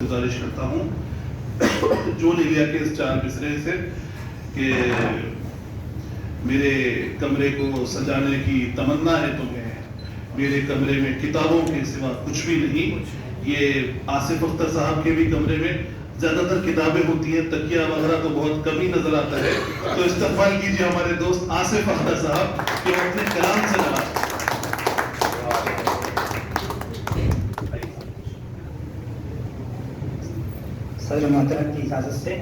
گزارش کرتا ہوں جو لے لیا کہ اس 4 مصرے سے کہ میرے کمرے کو سجانے کی تمنا ہے تمہیں، میرے کمرے میں کتابوں کے سوا کچھ بھی نہیں. یہ آصف اختر صاحب کے بھی کمرے میں زیادہ تر کتابیں ہوتی ہیں، تکیہ وغیرہ تو بہت کم ہی نظر آتا ہے. تو استقبال کیجیے ہمارے دوست آصف اختر صاحب کہ وہ اپنے کلام سے نوازیں. صدر محترم کی اجازت سے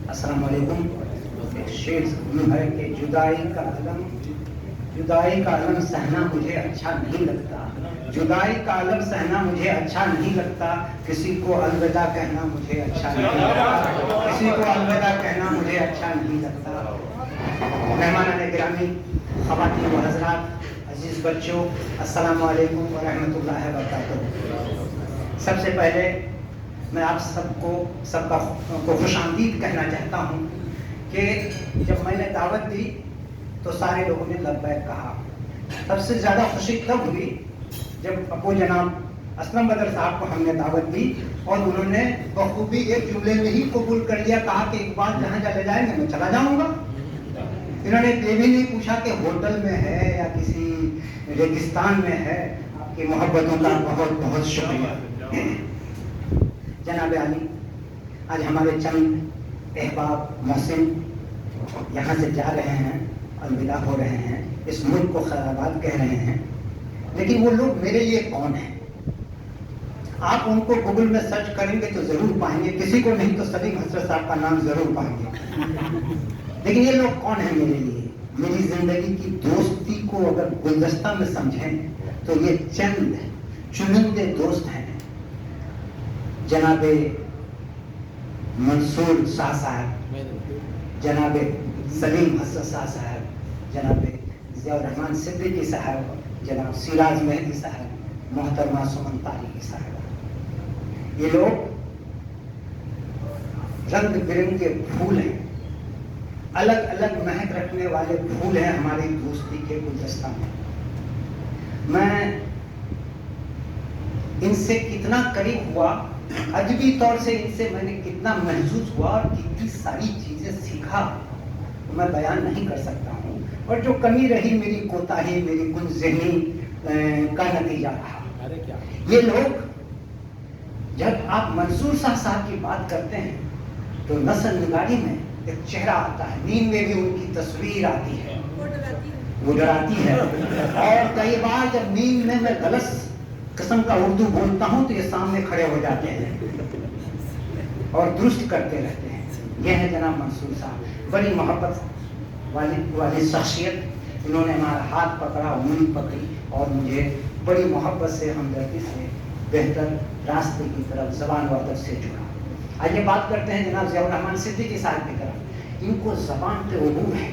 السلام علیکم. ایک شعر یوں ہے کہ جدائی کا علم سہنا مجھے اچھا نہیں لگتا، جدائی کا علم سہنا مجھے اچھا نہیں لگتا، کسی کو الوداع کہنا مجھے اچھا نہیں لگتا، کسی کو الوداع کہنا مجھے اچھا نہیں لگتا. مہمانان گرامی، خواتین و حضرات، عزیز بچوں، السلام علیکم ورحمۃ اللہ وبرکاتہ. سب سے پہلے میں آپ سب کو خوش آمدید کہنا چاہتا ہوں کہ جب میں نے دعوت دی تو سارے لوگوں نے لبیک کہا. سب سے زیادہ خوشی تب ہوئی جب ابو جناب اسلم بدر صاحب کو ہم نے دعوت دی اور انہوں نے بخوبی ایک جملے میں ہی قبول کر لیا، کہا کہ اقبال جہاں چلے جائیں گے میں چلا جاؤں گا. انہوں نے یہ بھی نہیں پوچھا کہ ہوٹل میں ہے یا کسی ریگستان میں ہے. آپ کی محبتوں کا بہت بہت شکریہ. جناب علی، آج ہمارے چند احباب محسن یہاں سے جا رہے ہیں، الوداع ہو رہے ہیں، اس ملک کو خیر آباد کہہ رہے ہیں، لیکن وہ لوگ میرے لیے کون ہیں؟ آپ ان کو گوگل میں سرچ کریں گے تو ضرور پائیں گے، کسی کو نہیں تو سلیم حسرت صاحب کا نام ضرور پائیں گے. لیکن یہ لوگ کون ہیں میرے لیے؟ میری زندگی کی دوستی کو اگر گلدستہ میں سمجھیں تو یہ چند چنندے دوست ہیں. جناب منصور شاہ صاحب، جناب سلیم حسرت شاہ صاحب، جناب ضیاء الرحمن صدیقی صاحب، جناب سراج مہدی صاحب، محترمہ سمن طارقی صاحب. یہ لوگ رنگ برنگے پھول ہیں، الگ الگ مہک رکھنے والے پھول ہیں ہماری دوستی کے گلدستہ میں. میں ان سے کتنا قریب ہوا، ادبی طور سے ان سے میں نے کتنا محسوس ہوا اور کتنی ساری چیزیں سیکھا میں بیان نہیں کر سکتا ہوں. اور جو کمی رہی میری کوتاہی، میری کن ذہنی کا نتیجہ رہا. یہ لوگ جب آپ منصور شاہ صاحب کی بات کرتے ہیں تو نثر نگاری میں ایک چہرہ آتا ہے، نیند میں بھی ان کی تصویر آتی ہے، وہ ڈراتی ہے. اور کئی بار جب نیند میں غلط قسم کا اردو بولتا ہوں تو یہ سامنے کھڑے ہو جاتے ہیں اور درست کرتے رہتے ہیں. یہ ہے جناب منصور صاحب، بڑی محبت والی شخصیت. انہوں نے ہمارا ہاتھ پکڑا، انگلی پکڑی اور مجھے بڑی محبت سے، ہمدردی سے بہتر راستے کی طرف زبان و ادب سے جڑا. آئیے بات کرتے ہیں جناب ضیاء الرحمن صدیقی صاحب کی طرف. ان کو زبان پہ عبور ہے.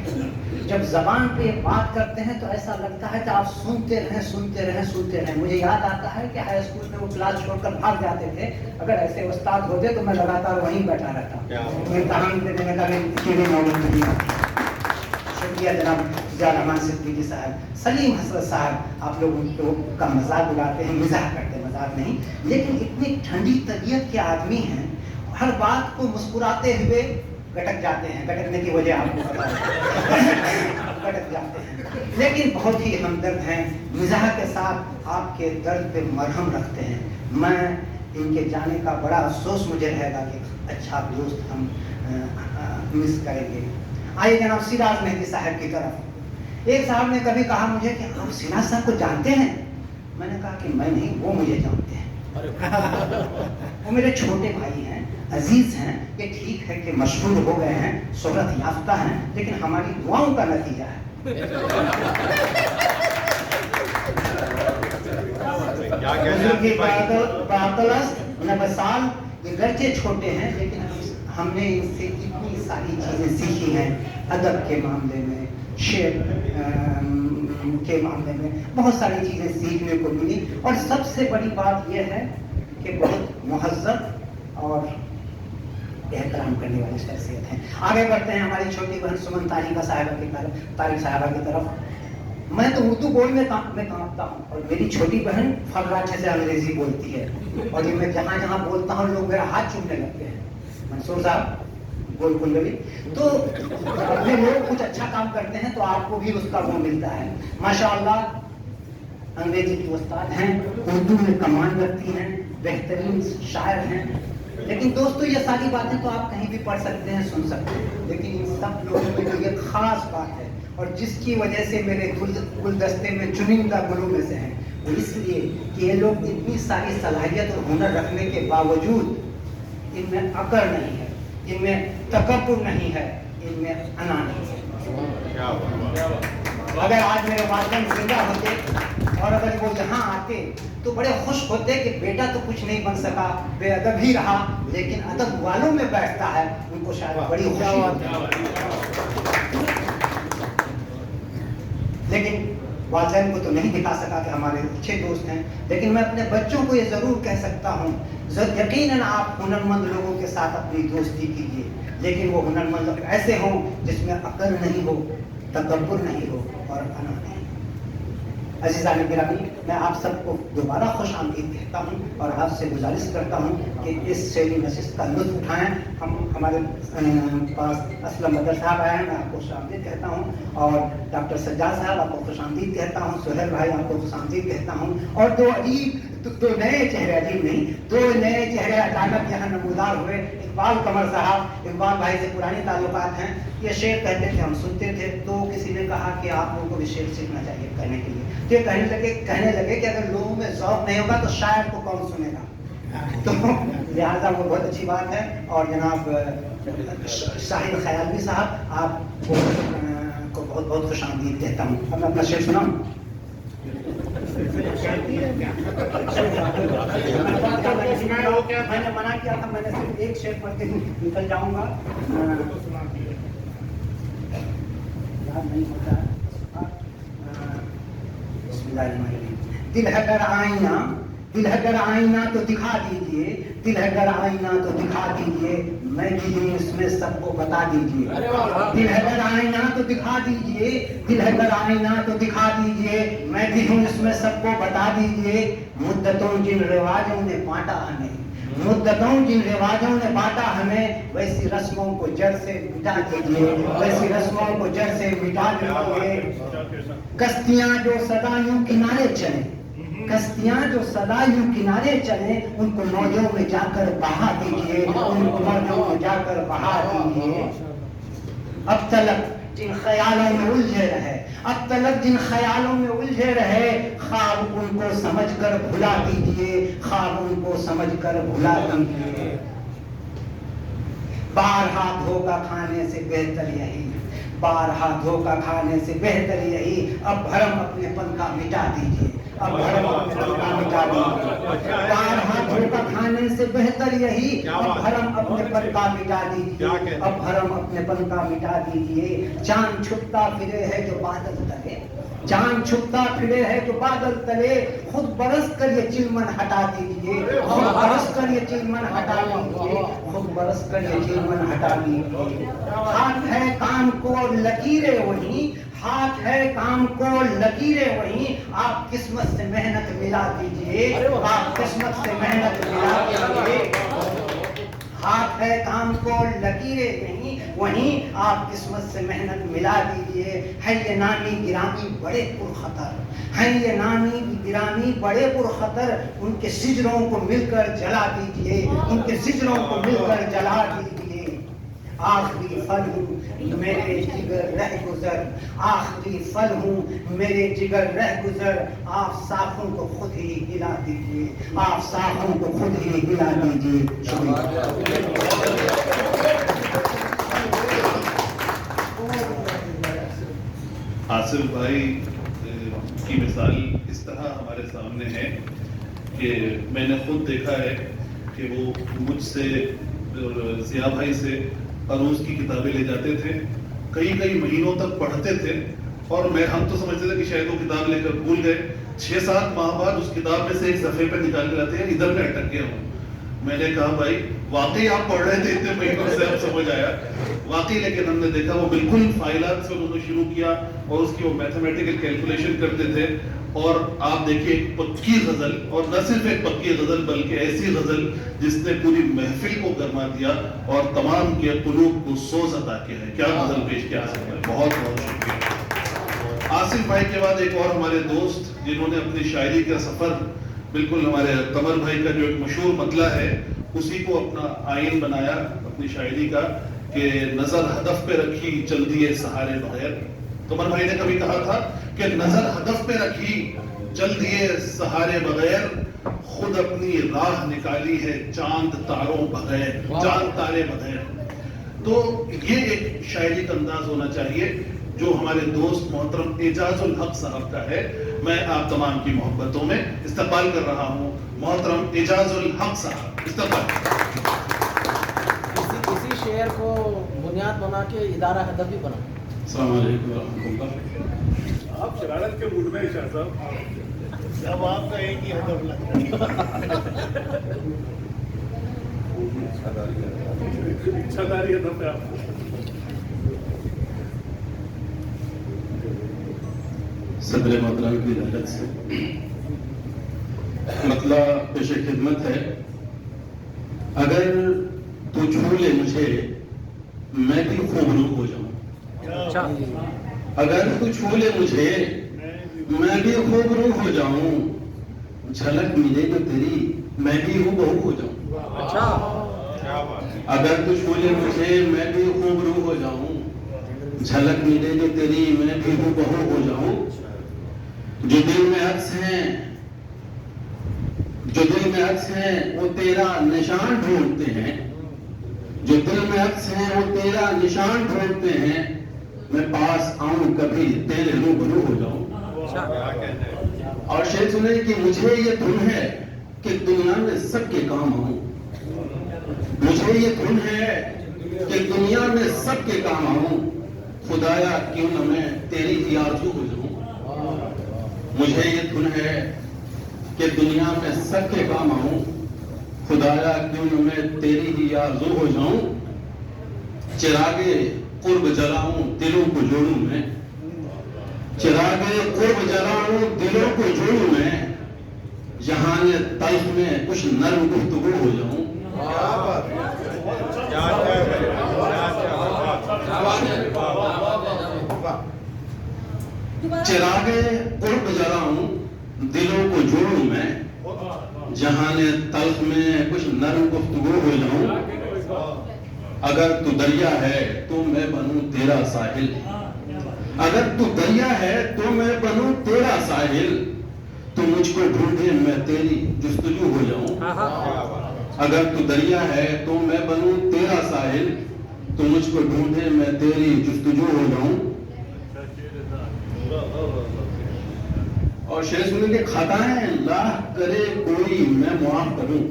جب زبان پہ بات کرتے ہیں تو ایسا لگتا ہے کہ آپ سنتے رہیں. مجھے یاد آتا ہے کہ ہائی اسکول میں وہ کلاس چھوڑ کر بھاگ جاتے تھے. اگر ایسے استاد ہوتے تو میں لگاتار وہیں بیٹھا رہتا. امتحان دینے کا بھی معلوم نہیں ہوتا. شکریہ جناب ضیاء الرحمن صدیقی صاحب. سلیم حسرت صاحب، آپ لوگ ان کا مذاق اڑاتے ہیں، مزاح کرتے ہیں، مذاق نہیں، لیکن اتنی ٹھنڈی طبیعت کے آدمی ہیں. ہر بات کو مسکراتے ہوئے گٹک جاتے ہیں. گٹکنے کی وجہ آپ کو پتا ہے، گٹک جاتے ہیں، لیکن بہت ہی ہمدرد ہیں. مزاح کے ساتھ آپ کے درد پہ مرہم رکھتے ہیں. میں ان کے جانے کا بڑا افسوس مجھے رہے گا کہ اچھا دوست ہم مس کریں گے. آئیے جناب سراج مہدی صاحب کی طرف. ایک صاحب نے کبھی کہا مجھے کہ آپ سراج صاحب کو جانتے ہیں؟ میں نے کہا کہ میں نہیں، وہ مجھے جانتے ہیں. وہ میرے چھوٹے بھائی ہیں، عزیز ہیں. یہ ٹھیک ہے کہ مشہور ہو گئے ہیں، شہرت یافتہ ہیں، لیکن ہماری دعاؤں کا نتیجہ ہے. یہ گرچہ چھوٹے ہیں لیکن ہم نے ان سے اتنی ساری چیزیں سیکھی ہیں. ادب کے معاملے میں، شعر کے معاملے میں بہت ساری چیزیں سیکھنے کو ملی. اور سب سے بڑی بات یہ ہے کہ بہت مہذب اور احترام کرنے والی شخصیت ہیں. آگے بڑھتے ہیں ہماری چھوٹی بہن سمن طارقہ صاحبہ کی طرف. میں تو اردو بولنے میں کانپتا ہوں اور میری چھوٹی بہن فراچے سے انگریزی بولتی ہے اور یہ میں جہاں جہاں بولتا ہوں لوگ میرا ہاتھ چومنے لگتے ہیں. منصور صاحب گول کلوی تو اپنے لوگ کچھ اچھا کام کرتے ہیں تو آپ کو بھی اس کا وہ ملتا ہے. ماشاءاللہ انگریزی کی استاد ہیں, اردو میں کمان رکھتی ہیں, بہترین شاعر ہیں. لیکن دوستو یہ ساری باتیں تو آپ کہیں بھی پڑھ سکتے ہیں, سن سکتے ہیں, لیکن ان سب لوگوں میں جو ایک خاص بات ہے اور جس کی وجہ سے میرے گلدستے میں چنندہ گلوں میں سے ہیں, وہ اس لیے کہ یہ لوگ اتنی ساری صلاحیت اور ہنر رکھنے کے باوجود ان میں عقل نہیں ہے, ان میں تکبر نہیں ہے, ان میں انا نہیں ہے. اگر آج میرے والدین زندہ ہوتے اور اگر وہ یہاں آتے تو بڑے خوش ہوتے کہ بیٹا تو کچھ نہیں بن سکا, بے ادب ہی رہا, لیکن ادب والوں میں بیٹھتا ہے, ان کو شاید بڑی خوشی ہوتی. لیکن والدین کو تو نہیں دکھا سکا کہ ہمارے اچھے دوست ہیں, لیکن میں اپنے بچوں کو یہ ضرور کہہ سکتا ہوں, یقیناً آپ ہنرمند لوگوں کے ساتھ اپنی دوستی کیجیے, لیکن وہ ہنرمند ایسے ہوں جس میں عقل نہیں ہو, تکبر نہیں ہو اور انا نہیں. عزیزان گرامی, میں آپ سب کو دوبارہ خوش آمدید کہتا ہوں اور آپ سے گزارش کرتا ہوں کہ اس شعری نشست کا لطف اٹھائیں. ہمارے پاس اسلم بدر صاحب آئے ہیں, میں آپ کو خوش آمدید کہتا ہوں, اور ڈاکٹر سجاد صاحب آپ کو خوش آمدید کہتا ہوں, سہیل بھائی آپ کو خوش آمدید کہتا ہوں, اور دو نئے چہرے, عجیب نہیں, دو نئے چہرے اچانک یہاں نمودار ہوئے. اقبال قمر صاحب, اقبال بھائی سے پرانے تعلقات ہیں, یہ شعر کہتے تھے, ہم سنتے تھے, تو کسی نے کہا کہ آپ لوگوں کو بھی شعر سیکھنا چاہیے کہنے کے لیے. تو یہ کہنے لگے کہ اگر لوگوں میں ذوق نہیں ہوگا تو شاعر کو کون سنے گا. تو لہٰذا وہ بہت اچھی بات ہے. اور جناب شاہد خیالوی صاحب, آپ کو بہت بہت خوش آمدید کہتا ہوں. اب میں اپنا شعر سناؤں. میں نے منع کیا تھا, میں نے صرف ایک شعر پڑھ کے نکل جاؤں گا, یاد نہیں ہوتا. دل ہے گر آئینہ, دل ہے گر آئینہ تو دکھا دیجئے, دل ہے گر آئینہ تو دکھا دیجئے, میں بھی ہوں اس میں سب کو بتا دیجئے. دل ہے گر آئینہ تو دکھا دیجئے, دل ہے گر آئینہ تو دکھا دیجئے, میں بھی ہوں اس میں سب کو بتا دیجئے. مدتوں جن رواجوں نے بانٹا ہمیں, مدتوں جن رواجوں نے بانٹا ہمیں, ویسی رسموں کو جڑ سے مٹا دیجئے, ویسی رسموں کو جڑ سے مٹا دیجئے. کشتیاں جو سدا یوں کنارے چلیں, کشتیاں جو سدا یوں کنارے چلیں, ان کو موجوں میں جا کر بہا دیجئے, ان کو موجوں میں جا کر بہا دیجئے. اب تلک جن خیالوں میں الجھے رہے, اب تلک جن خیالوں میں الجھے رہے, خواب ان کو سمجھ کر بھلا دیجئے, خواب ان کو سمجھ کر بھلا دیجئے. بارہا دھوکہ کھانے سے بہتر یہی, بارہا دھوکہ کھانے سے بہتر یہی, اب بھرم اپنے پن کا مٹا دیجئے, اب بھرم اپنے پن کا مٹا دیجئے. بارہا دھوکہ کھانے سے بہتر یہی, اب بھرم اپنے پن کا مٹا دیجئے, اب بھرم اپنے پن کا مٹا دیجئے. چاند چھپتا پھرے ہے جو بادل تلے, چاند چھپتا پھرے ہے جو بادل تلے, خود برس کر یہ چلمن ہٹا دیجئے, خود برس کر یہ چلمن ہٹا دیجئے, خود برس کر یہ چلمن ہٹا دیجئے. ہاتھ ہے کام کو لکیریں وہیں, ہاتھ ہے کام کو لکیریں وہیں, آپ قسمت سے محنت ملا دیجئے, آپ قسمت سے محنت ملا دیجئے. ہاتھ ہے کام کو لکیریں نہیں وہیں, آپ قسمت سے محنت ملا دیجئے. ہے یہ نامی گرامی بڑے پرخطر, ہے یہ نامی گرامی بڑے پرخطر, ان کے سجروں کو مل کر جلا دیجئے, ان کے سجروں کو مل کر جلا دیجئے. آخری پھل ہوں میرے جگر رہ گزر, آخری پھل ہوں میرے جگر رہ گزر, آپ ساکھوں کو خود ہی ہلا دیجئے, آپ ساکھوں کو خود ہی ہلا دیجئے. آصف بھائی کی مثال اس طرح ہمارے سامنے ہے کہ میں نے خود دیکھا ہے کہ وہ مجھ سے اور ضیاء بھائی سے عروض کی کتابیں لے جاتے تھے, کئی مہینوں تک پڑھتے تھے, اور ہم تو سمجھتے تھے کہ شاید وہ کتاب لے کر بھول گئے. 6-7 ماہ بعد اس کتاب میں سے ایک صفحے پہ نکال کے لاتے ہیں, ادھر میں اٹک گیا ہوں. میں نے کہا بھائی واقعی آپ پڑھ رہے تھے اتنے مہینوں سے، اب سمجھ آیا واقعی. لیکن ہم نے دیکھا وہ بالکل فائلات سے انہوں نے شروع کیا اور اس کی وہ میتھمیٹیکل کیلکولیشن کرتے تھے. اور آپ دیکھیے ایک پکی غزل، اور نہ صرف ایک پکی غزل بلکہ ایسی غزل جس نے پوری محفل کو گرما دیا اور تمام کے قلوب کو سوز عطا کیا ہے. کیا غزل پیش کیا ہے، بہت بہت شکریہ. آصف بھائی کے بعد ایک اور ہمارے دوست جنہوں نے اپنی شاعری کا سفر بالکل ہمارے قمر بھائی کا جو ایک مشہور مطلع ہے اسی کو اپنا آئین بنایا اپنی شاعری کا کہ نظر ہدف پہ رکھی چل دیے سہارے بغیر. قمر بھائی نے کبھی کہا تھا کہ نظر ہدف پہ رکھی چل دیے سہارے بغیر، خود اپنی راہ نکالی ہے چاند تاروں بغیر، چاند تارے بغیر. تو یہ ایک شاعری کا انداز ہونا چاہیے جو ہمارے دوست محترم اعجاز الحق صاحب کا ہے. میں آپ تمام کی محبتوں میں استقبال کر رہا ہوں محترم اعجاز الحق صاحب، استقبال. اسی شعر کو بنیاد بنا کے ادارہ ہدف بھی بنا. السلام علیکم ورحمۃ اللہ. آپ شرارت کے موڈ میں شاہ صاحب، اب آپ کا ایک ہی ہدف لگتا ہے، اچھاداری ہدف ہے آپ کو. صدر محترم کی رحمت سے مطلب پیش خدمت ہے. اگر تو چھو لے مجھے میں بھی خوبرو ہو جاؤں. اگر تو چھو لے مجھے میں بھی خوبرو ہو جاؤں، جھلک ملے تو تیری میں بھی ہوں بہو ہو جاؤں. اگر تو چھو لے مجھے میں بھی خوبرو ہو جاؤں، جھلک ملے تو تیری میں بھی ہوں بہو ہو جاؤں. جو دل میں عکس ہیں، جو دل میں عکس ہیں وہ تیرا نشان ڈھونڈتے ہیں. جو دل میں عکس ہیں وہ تیرا نشان ڈھونڈتے ہیں. میں پاس آؤں کبھی تیرے روبرو ہو جاؤں. اور شعر سنیں کہ مجھے یہ دھن ہے کہ دنیا میں سب کے کام آؤں. مجھے یہ دھن ہے کہ دنیا میں سب کے کام آؤں. خدایا کیوں نہ میں تیری ہی آرزو ہو جاؤں. مجھے یہ دھن ہے کہ دنیا میں سب کے کام آؤں. خدایا کیوں نہ میں تیری ہی آرزو ہو جاؤں. چراغے قرب جلاؤں دلوں کو جوڑوں میں، چراغے قرب جلاؤں دلوں کو جوڑوں میں، جہان تلخ میں کچھ نرم گفتگو ہو جاؤں. چراغے قرب جلاؤں دلوں کو جوڑوں میں، جہان تلخ میں کچھ نرم گفتگو ہو جاؤں. اگر تو دریا ہے تو میں بنوں تیرا ساحل، اگر تو دریا ہے تو میں بنوں تیرا ساحل. تو مجھ کو ڈھونڈے میں تیری جستجو ہو جاؤں. اگر تو دریا ہے تو میں بنوں تیرا ساحل. تو مجھ کو ڈھونڈے میں تیری جستجو ہو جاؤں. اور شعر سنیں کہ خطائیں لاکھ کرے کوئی میں معاف کروں.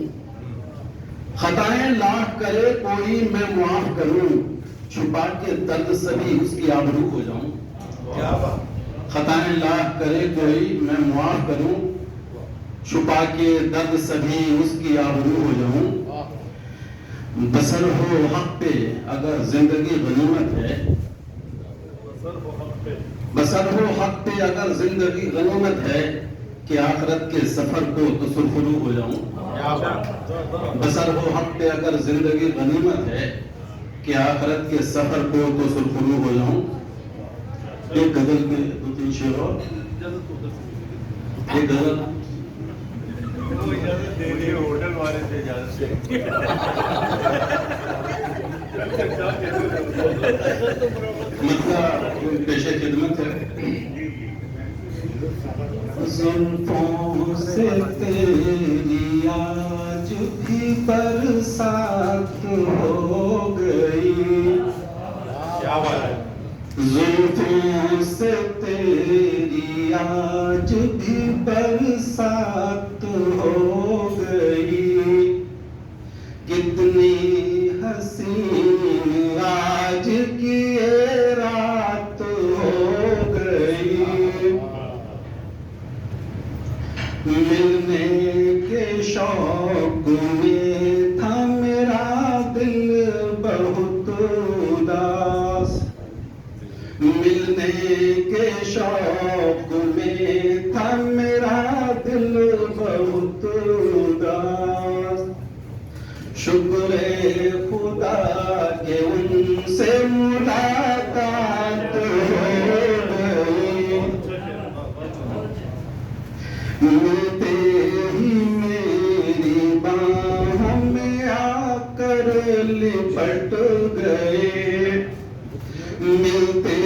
خطائیں لاکھ کرے کوئی میں معاف کروں، چھپا کے درد سبھی اس کی آبرو ہو جاؤں. خطائیں لاکھ کرے کوئی میں معاف کروں، چھپا کے درد سبھی اس کی آبرو ہو جاؤں. بسر ہو حق پہ اگر زندگی غنیمت ہے، بسر ہو حق پہ اگر زندگی غنیمت ہے، کہ آخرت کے سفر کو تو سرخرو ہو جاؤں. بسر ہو حق پہ اگر زندگی غنیمت ہے، کہ آخرت کے سفر کو تو سرخرو ہو جاؤں. ایک غزل کے دو تین شعر اور ایک غزل ہوٹل والے سے اجازت مطلب پیش خدمت ہے. زلفوں سے تیری آج بھی برسات ہو گئی. زلفوں سے تیری آج بھی برسات ہو گئی. کتنی حسین آج کی یہ رات ہو گئی. ملنے کے شوق میں शौक में था मेरा दिल बहुत उदास, शुक्र खुदा के उनसे मुलाकात हो गई, मिलते ही मेरी बाहों में आकर लिपट गए, मिलते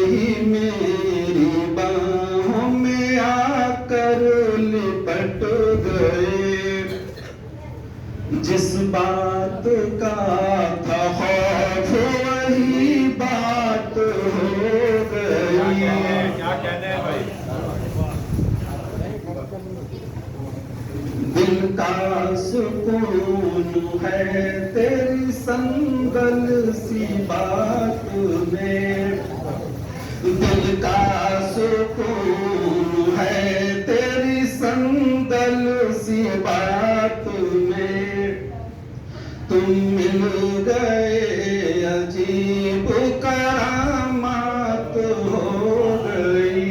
ही मेरी बाहों में आकर लिपट गए, जिस बात का था खौफ वही बात हो गई। क्या कहने हैं भाई? दिल का सुकून है तेरी संगल सी बात में, दिल का सुकून है तेरी संगल सी बात में, तुम मिल गए अजीब करामात हो गई।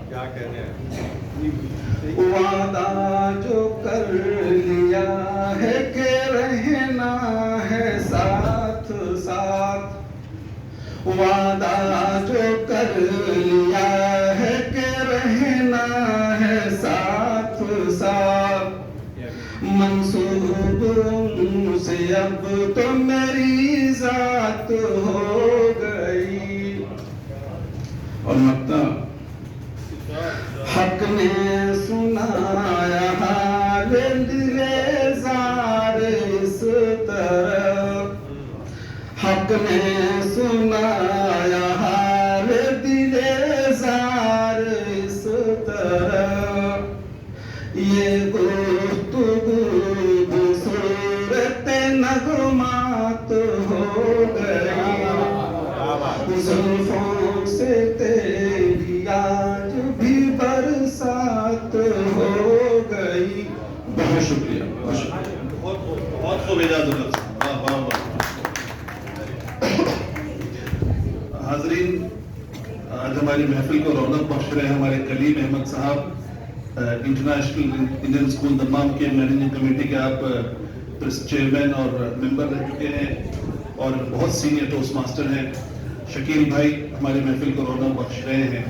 क्या कहने हैं? वादा जो कर लिया है कि रहना है साथ साथ, वादा जो कर लिया है कि रहना है साथ साथ, मंसूबों से अब तो मेरी जात हो गई। और मक्ता हक ने सुनाया हाल दिले जार इस तरफ, हक ने सुनाया हाल दिले जार इस तरफ, ये गुफ्तगू सूरत नगमात हो गई, जुल्फों से तेरी आज भी बरसात हो गई। बहुत शुक्रिया, बहुत शुक्रिया। बहुत खूब इजाजत साहब, वाह वाह वाह। हाजरीन, आज हमारी महफिल को रौनक बख्श रहे हमारे कलीम अहमद साहब, इंटरनेशनल इंडियन स्कूल दम्माम के मैनेजिंग कमेटी के आप चेयरमैन और मेंबर रह चुके हैं और बहुत सीनियर टोस्ट मास्टर हैं। शकील भाई हमारी महफिल को रौनक बख्श रहे हैं,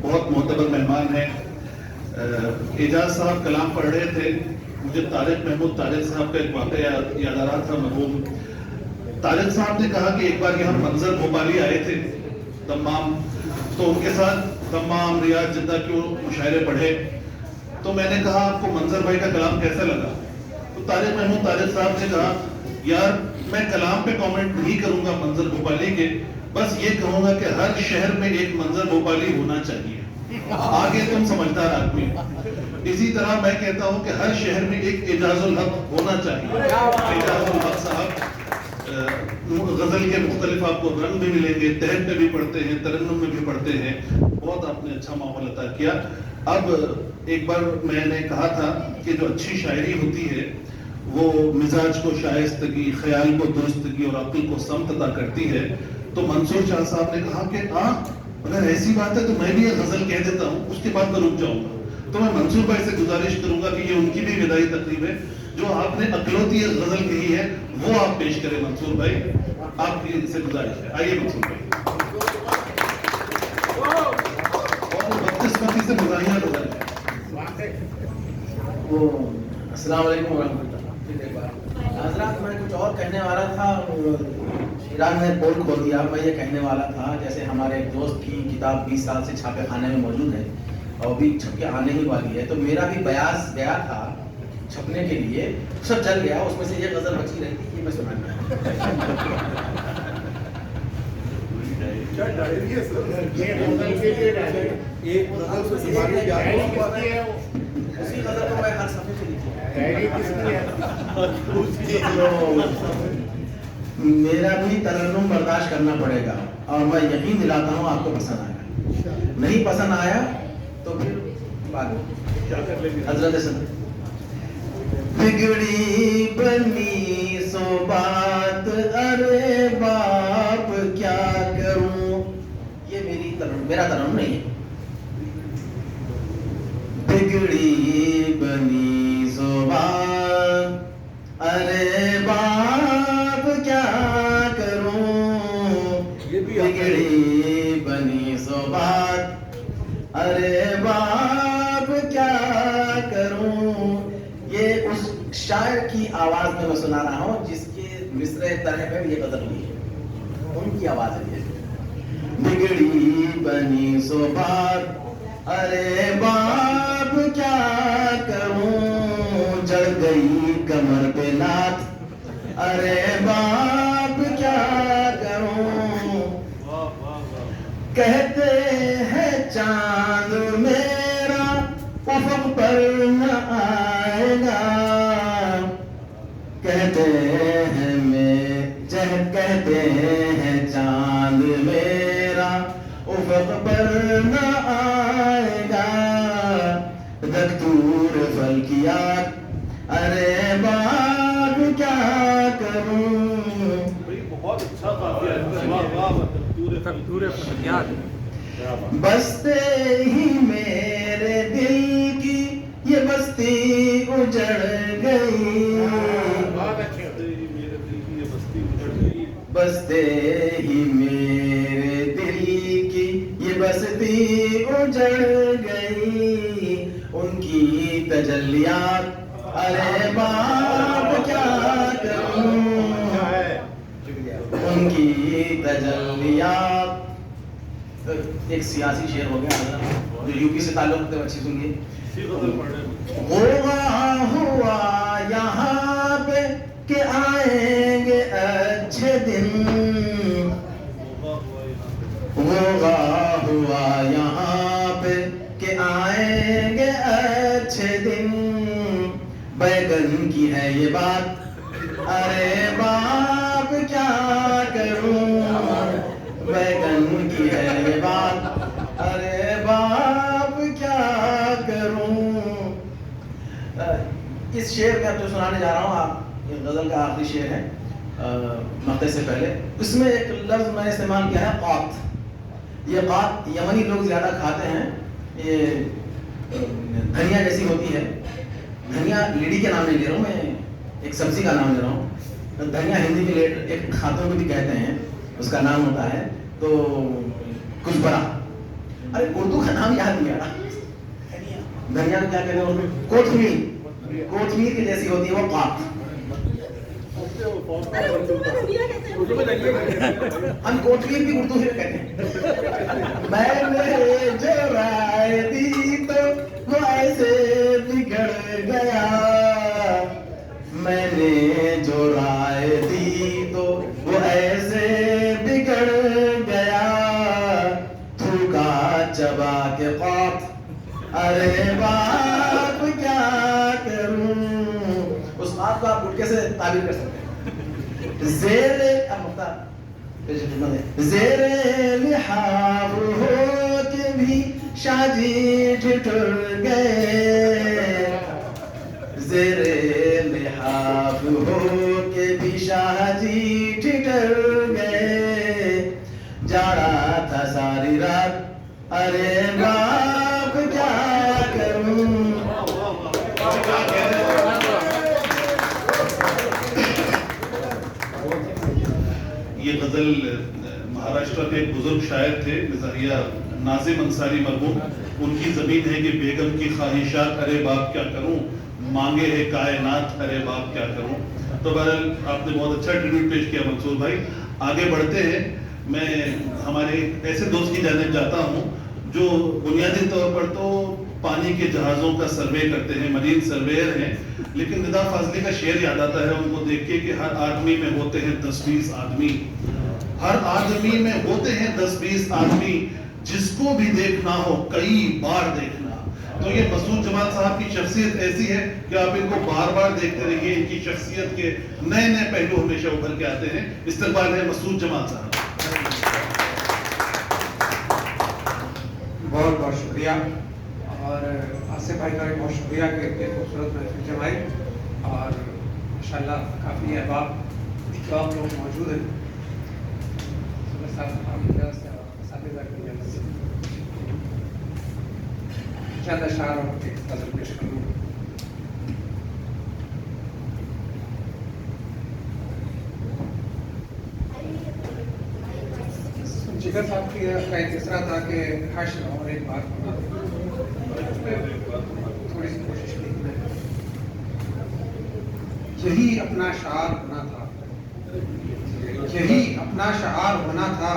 बहुत मोतबर मेहमान हैं। एजाज साहब कलाम पढ़ रहे थे, मुझे तारिक महमूद तारिक साहब का एक वाक़या याद आ रहा था। मरहूम तारिक साहब ने कहा कि एक बार यहाँ मंजर भोपाली आए थे दम्माम, तो उनके साथ दम्माम रियाद जिद्दा के मुशायरे पढ़े, तो मैंने कहा आपको मंजर भाई का कलाम कैसा लगा? तो तारिक महमूद तारिक साहब ने कहा यार मैं कलाम पे कमेंट नहीं करूंगा मंजर भोपाली के, बस ये कहूंगा कि हर शहर में एक मंजर भोपाली होना चाहिए, आगे तुम समझदार आदमी। इसी तरह मैं कहता हूं कि हर शहर में एक एजाजुल हक होना चाहिए। एजाजुल हक साहब गजल के मुख्तलिफ आपको रंग भी मिलेंगे, तहत में भी पढ़ते हैं, तरन्नुम में भी पढ़ते हैं, बहुत आपने अच्छा माहौल अता किया। अब एक बार मैंने कहा था कि जो अच्छी शायरी होती है वो मिजाज को शाइस्तगी, ख्याल को दुरुस्तगी और अक्ल को समत अता करती है। तो मंसूर शाह साहब ने कहा कि अगर ऐसी बात है तो मैं भी ये गजल कह देता हूँ, उसके बाद मैं रुक जाऊंगा। तो मैं मंसूर भाई से गुजारिश करूंगा कि ये उनकी भी विदाई तकरीब है, जो आपने अकलौती गजल कही है वो आप पेश करें मंसूर भाई, आपकी से गुजारिश है। आइए मंसूर भाई। और बदकिस्मती से मज़ाहिया गजल है। अस्सलाम वालेकुम वरहमतुल्लाह। हज़रात, मैं कुछ और कहने वाला था, शीराज ने पोल खोल दिया। मैं ये कहने वाला था जैसे हमारे एक दोस्त की किताब 20 साल से छापे खाने में मौजूद है और भी छप के आने ही वाली है, तो मेरा भी बयास गया था छपने के लिए, सब जल गया, उसमें से ये गजल बची रही थी, ये मैं सुनाना उसी गजल को मैं हर सफे पे लिखी। मेरा भी तरन्नुम बर्दाश्त करना पड़ेगा और मैं यकीन दिलाता हूँ आपको पसंद आएगा, नहीं पसंद आया तो फिर बाद में हजरत सद बिगड़ी बनी सो बात, अरे बाप क्या करूं। ये मेरा तरन्नुम नहीं है, आवाज में मैं सुना रहा हूँ जिसके मिसरे तरह पे ये गजल हुई है, उनकी आवाज है ये। बिगड़ी बनी सो बात, अरे बाप क्या करूं, जड़ गई कमर पे लात, अरे बाप क्या करूं, कहते हैं चांद मेरा उफक पर न आएगा, कहते हैं चांद मेरा उफक पर न आएगा, दस्तूर फल्कियात, अरे बाप क्या करूं। बहुत अच्छा काफिया है, वाह वाह, तकदूर फरियाद। बसते ही मेरे दिल की ये बस्ती उजड़ गई, बहुत अच्छे मेरे दिल की ये बस्ती उजड़ गई, बसते ही मेरे दिल की ये बस्ती उजड़ गई, उनकी तजल्लियात, अरे बाप क्या करूं, उनकी तजल्लियात। एक सियासी शेर हो गया जो यूपी से ताल्लुक रखते, अच्छी सुनिए। इसी गजल पढ़ने होगा हुआ यहाँ पे कि आएंगे अच्छे दिन, होगा हुआ यहाँ पे कि आएंगे अच्छे दिन, बैगन की है ये बात, अरे बाप क्या करूं, बैगन की है ये बात, अरे बाप क्या करूं। इस शेर में अब जो सुनाने जा रहा हूँ, आप ये गजल का आखिरी शेर है मक्ते से पहले, इसमें एक लफ्ज मैंने इस्तेमाल किया है क़ात। ये क़ात यमनी लोग ज्यादा खाते हैं, ये धनिया जैसी होती है, धनिया लीडी के नाम नहीं ले रहा हूँ मैं, एक सब्जी का नाम ले रहा हूँ। धनिया हिंदी में एक खातों को भी कहते हैं, उसका नाम होता है तो कुजबरा। अरे उर्दू का नाम याद नहीं आ रहा, धनिया को क्या कहते हैं, कोथमीर, कोथमीर की जैसी होती है वो क़ात। हम कोथमीर भी उर्दू में कहते हैं। मैंने जो राय दी तो वो ऐसे बिगड़ गया, मैंने जो राय दी तो वो ऐसे बिगड़ गया, थूका चबा के क़ात, अरे बाप क्या करूं। उस बात को आप गुटके से ताबीर कर सकते हैं। ज़ेरे ज़ेरे लिहाफ हो के भी शाजी ठिठुर गए, ज़ेरे लिहाफ हो के भी शाजी ठिठुर गए, जाड़ा था सारी रात, अरे बाप क्या करूं। ये गजल महाराष्ट्र के एक बुजुर्ग शायर थे मिज़ाहिया नाज़िम अंसारी मरहूम, उनकी जमीन है कि बेगम की ख्वाहिशात, अरे बाप क्या करूं, मांगे है कायनात, अरे बाप क्या करूं। तो बहरहाल आपने बहुत अच्छा ट्रिब्यूट पेश किया मंसूर भाई। आगे बढ़ते हैं, मैं हमारे ऐसे दोस्त की जानिब जाता हूं जो बुनियादी तौर पर तो पानी के जहाज़ों का सर्वे करते हैं, मरीन सर्वेयर हैं, लेकिन निदा फाजली का शेर याद आता है उनको देख के कि हर आदमी में होते हैं 10-20 आदमी, हर आदमी में होते हैं 10-20 आदमी, जिसको भी देखना हो कई बार देखना। तो ये मसूद जमाल साहब की शख्सियत ऐसी है कि आप इनको बार बार देखते रहिए, इनकी शख्सियत के नए नए पहलू हमेशा उभर के आते हैं। इस्तकबाल है मसूद जमाल साहब। बहुत बहुत शुक्रिया, और आसिफ भाई का भी बहुत शुक्रिया कि इतने खूबसूरत महफिल जमाई, और माशाल्लाह काफ़ी अहबाब जो आप लोग मौजूद हैं, चंद अशार और एक गज़ल पेश करूँ। जिगर साहब की का एक इस तरह था कि हर्ष और एक बात बना थोड़ी सी कोशिश की। यही अपना शार होना था, यही अपना शार होना था,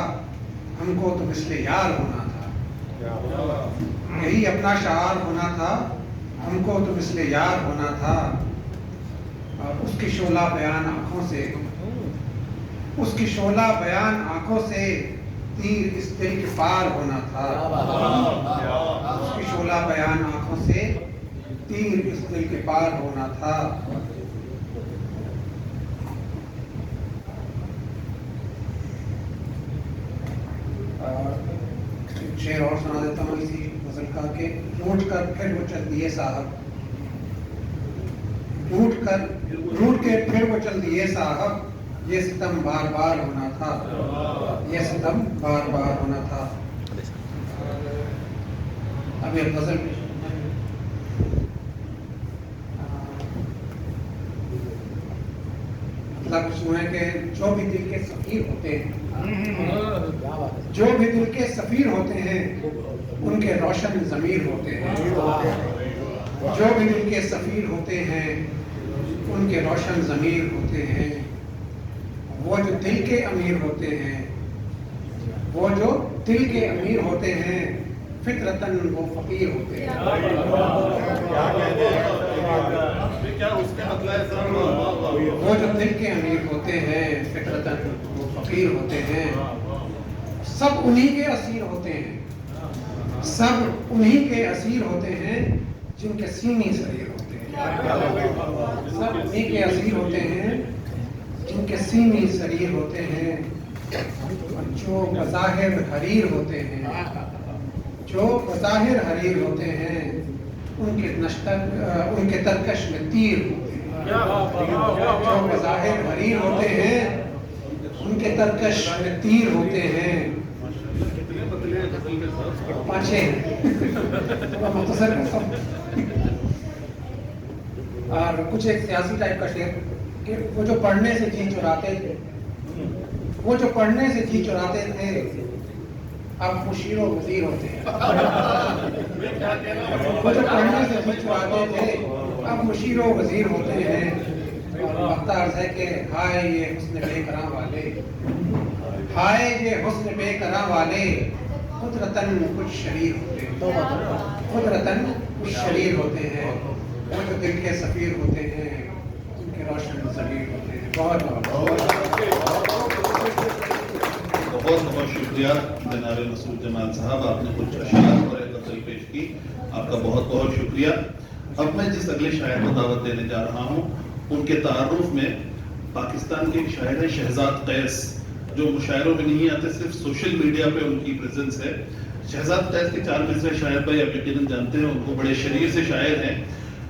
हमको तो मिसले यार होना था, यही अपना शार होना था, हमको तो मिसले यार होना था। और उसकी शोला बयान आंखों से, उसकी शोला बयान आंखों से तीर इस दिल के पार होना था, उसकी शोला बयान आंखों से तीर इस दिल के पार होना था। शेर और सुना देता हूँ इसी गजल का कि रूठ कर फिर वो चल दिए साहब, रूठ के फिर वो चल दिए साहब, ये सितम बार बार होना था, ये सितम बार बार होना था। अब ये गजल मतलब सुने कि जो भी दिल के सफीर होते हैं, जो भी दिल के सफीर होते हैं, उनके रोशन ज़मीर होते हैं, जो भी दिल के सफीर होते हैं, उनके रोशन ज़मीर होते हैं। वो जो दिल के अमीर होते हैं, वो जो दिल के अमीर होते हैं, फितरतन वो फकीर होते हैं। क्या उसका मतलब है सर? वो जो दिल के अमीर होते हैं, फितरतन वो फकीर होते हैं। सब उन्हीं के असीर होते हैं, सब उन्हीं के असीर होते हैं, जिनके सीने शरीर होते हैं। सब उन्हीं के असीर होते हैं, जिनके सीने शरीर होते हैं। और जो बज़ाहिर हरीर होते हैं, जो बज़ाहिर हरीर होते हैं, उनके तरकश में तीर होते हैं। जो बज़ाहिर हरीर होते हैं, उनके तरकश में तीर होते हैं। पाँचे मुख्तसर और कुछ एक सियासी टाइप का शेर कि वो जो पढ़ने से जी चुराते थे, वो जो पढ़ने से जी चुराते थे, अब मुशीर व वजीर होते हैं। वो जो पढ़ने से जी चुराते थे, अब मुशीर व वजीर होते हैं। और वक्ता अर्ज़ है कि हाय ये हुस्न बेकरां वाले, हाय ये हुस्न बेकरां वाले, कुदरतन कुछ शरीर होते हैं, कुदरतन कुछ शरीर होते हैं। वो जो दिल के सफीर होते हैं, उनके रोशन ज़मीर होते हैं। बहुत शुक्रिया जनाब मसूद जमाल साहब, आपने कुछ अशियार और गज़ल पेश की, आपका बहुत बहुत शुक्रिया। अब मैं जिस अगले शायर को दावत देने जा रहा हूँ, उनके तारुफ में पाकिस्तान के एक शायर है शहजाद कैस, जो मुशायरों में नहीं आते, सिर्फ सोशल मीडिया पे उनकी प्रेजेंस है। शहजाद कैस के 4 मिसरे शायर भाई आप यकीनन जानते हैं, उनको बड़े शरीर से शायर हैं।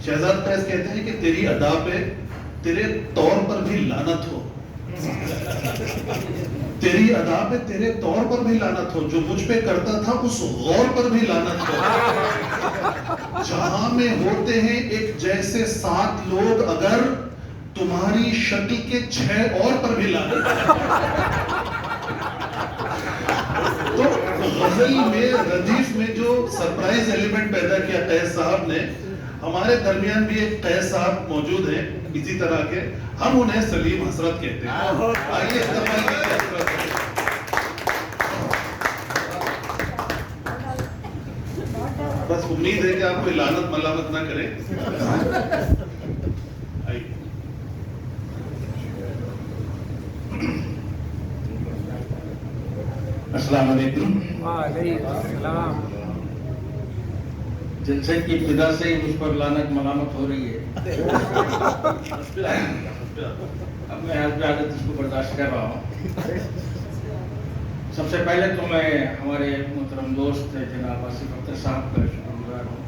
शहजाद कैस कहते हैं कि तेरी अदा पे तेरे तौर पर भी लानत हो, तेरी अदा पे तेरे तौर पर भी लानत हो, जो मुझ पे करता था उस गौर पर भी लानत हो। जहां में होते हैं एक जैसे 7 लोग, अगर तुम्हारी शक्ल के 6 और पर भी लानत हो। तो गजल में रदीफ में जो सरप्राइज एलिमेंट पैदा किया कैस साहब ने, हमारे दरमियान भी एक कैस साहब मौजूद हैं इसी तरह के, हम उन्हें सलीम हसरत कहते हैं। आइए इस्तेमाल कीजिए हसरत। बस उम्मीद है कि आप कोई लानत मलामत ना करें। आइए। अस्सलाम वालेकुम। जलसे की इब्तिदा से ही मुझ पर लानत मलामत हो रही है। अब मैं आदत इसको बर्दाश्त कर रहा हूँ। सबसे पहले तो मैं हमारे मोहतरम दोस्त जनाब आसिफ अख्तर साहब का शुक्रगुजार हूँ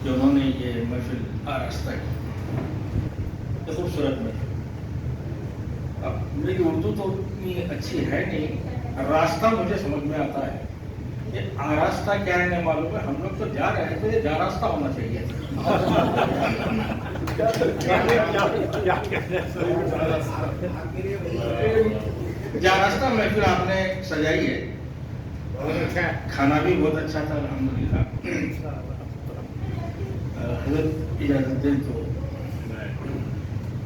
जो उन्होंने ये महफिल आरास्ता की, खूबसूरत महफिल। अब मेरी उर्दू तो इतनी अच्छी है नहीं, रास्ता मुझे समझ में आता है, ये आरास्ता क्या है नहीं मालूम है। हम लोग तो जा रहे थे, जा रास्ता होना चाहिए। जा रास्ता महफिल आपने सजाई है, खाना भी बहुत अच्छा था अल्हम्दुलिल्लाह। हज़रत इजाज़त दें तो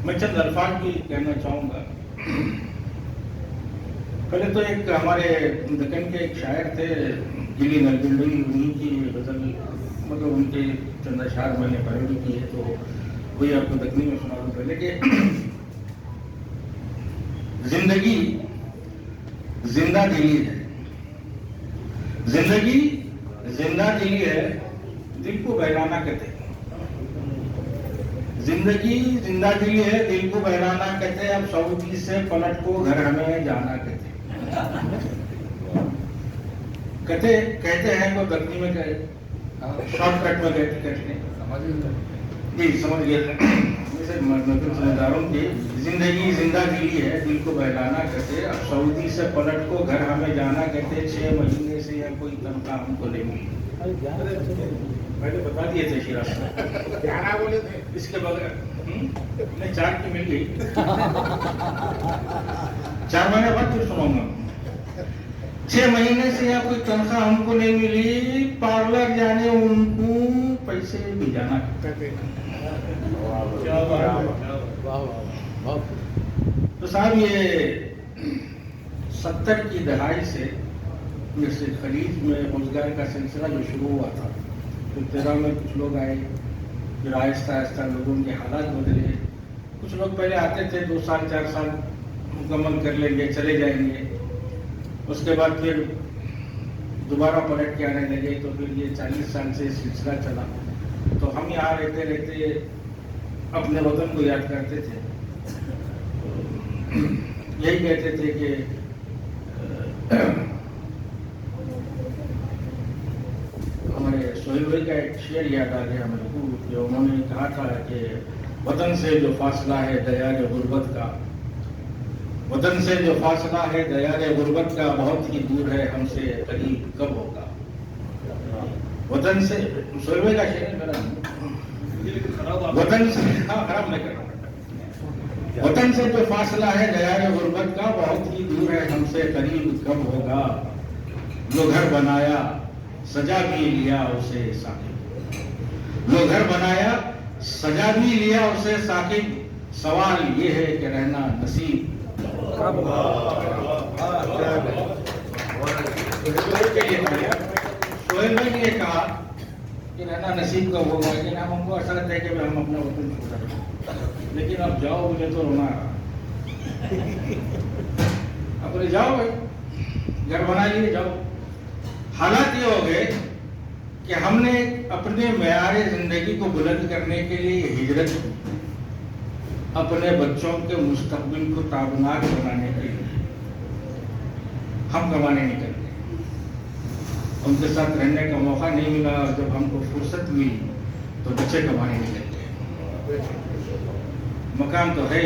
मैं चंद अल्फाज भी कहना चाहूँगा। पहले तो एक हमारे दक्कन के एक शायर थे गिली नरगिंडई, उन्हीं की गजल, मतलब उनके चंद अशार मैंने पैरवी की है, तो वही आपको दक्कनी में सुना दूँ पहले कि जिंदगी जिंदा दिली है, जिंदगी जिंदा दिली है, दिल को बहलाना कहते। जिंदगी जिंदा दिली है, दिल को बहलाना कहते। अब सऊदी से पलट को घर हमें जाना कहते। कहते हैं को दक्कनी में शॉर्टकट में कहते जी, समझ गए। जैसे समझदारों की जिंदगी जिंदा दिली है, दिल को बहलाना कहते। अब सऊदी से पलट को घर हमें जाना कहते। 6 महीने से या कोई तनख्वाह हमको नहीं मिली। मैंने बता दिए थे शिराज में, क्या बोले थे इसके बगैर नहीं, 4 की मिल गई। 4 महीने बाद फिर सुनाऊंगा। 6 महीने से यहाँ कोई तनख्वाह हमको नहीं मिली, पार्लर जाने उनको पैसे भी जाना करते। तो साहब ये 70 की दहाई से जैसे खलीज में रोजगार का सिलसिला जो शुरू हुआ था, तो 13 में कुछ लोग आए, फिर आहिस्ता आहिस्ता लोगों के हालात बदले। कुछ लोग पहले आते थे 2 साल 4 साल मुकम्मल कर लेंगे, चले जाएंगे, उसके बाद फिर दोबारा पलट के आने लगे। तो फिर ये 40 साल से सिलसिला चला। तो हम यहाँ रहते रहते अपने वतन को याद करते थे, यही कहते थे कि हमारे सोहेल भाई का एक शेर याद आ गया मेरे को, जो उन्होंने कहा था कि वतन से जो फासला है दयार गुर्बत का, वतन से जो फासला है दयार गुर्बत का, बहुत ही दूर है हमसे करीब कब होगा। वतन से सोहेल भाई का शेर है मेरा, वतन से खराब नहीं कर रहा। वतन से जो फासला है दयार गुर्बत का, बहुत ही दूर है हमसे करीब कब होगा। जो घर बनाया सजा भी लिया उसे साकिब, जो घर बनाया सजा भी लिया उसे साकिब, सवाल ये है कि रहना नसीब कब होगा। सोहेल भाई ने कहा कि रहना नसीब कब होगा, लेकिन हम हमको ऐसा लगता है कि हम अपना वतन छोड़ रहे, लेकिन अब जाओ मुझे तो रोना आ रहा। अब बोले जाओ भाई, घर बना लिए जाओ। हालात ये हो गए कि हमने अपने मेयारे जिंदगी को बुलंद करने के लिए हिजरत की, अपने बच्चों के मुस्तकबिल को ताबनाक बनाने के लिए हम कमाने निकल गए। उनके साथ रहने का मौका नहीं मिला, और जब हमको फुर्सत मिली तो बच्चे कमाने निकल गए। मकान तो है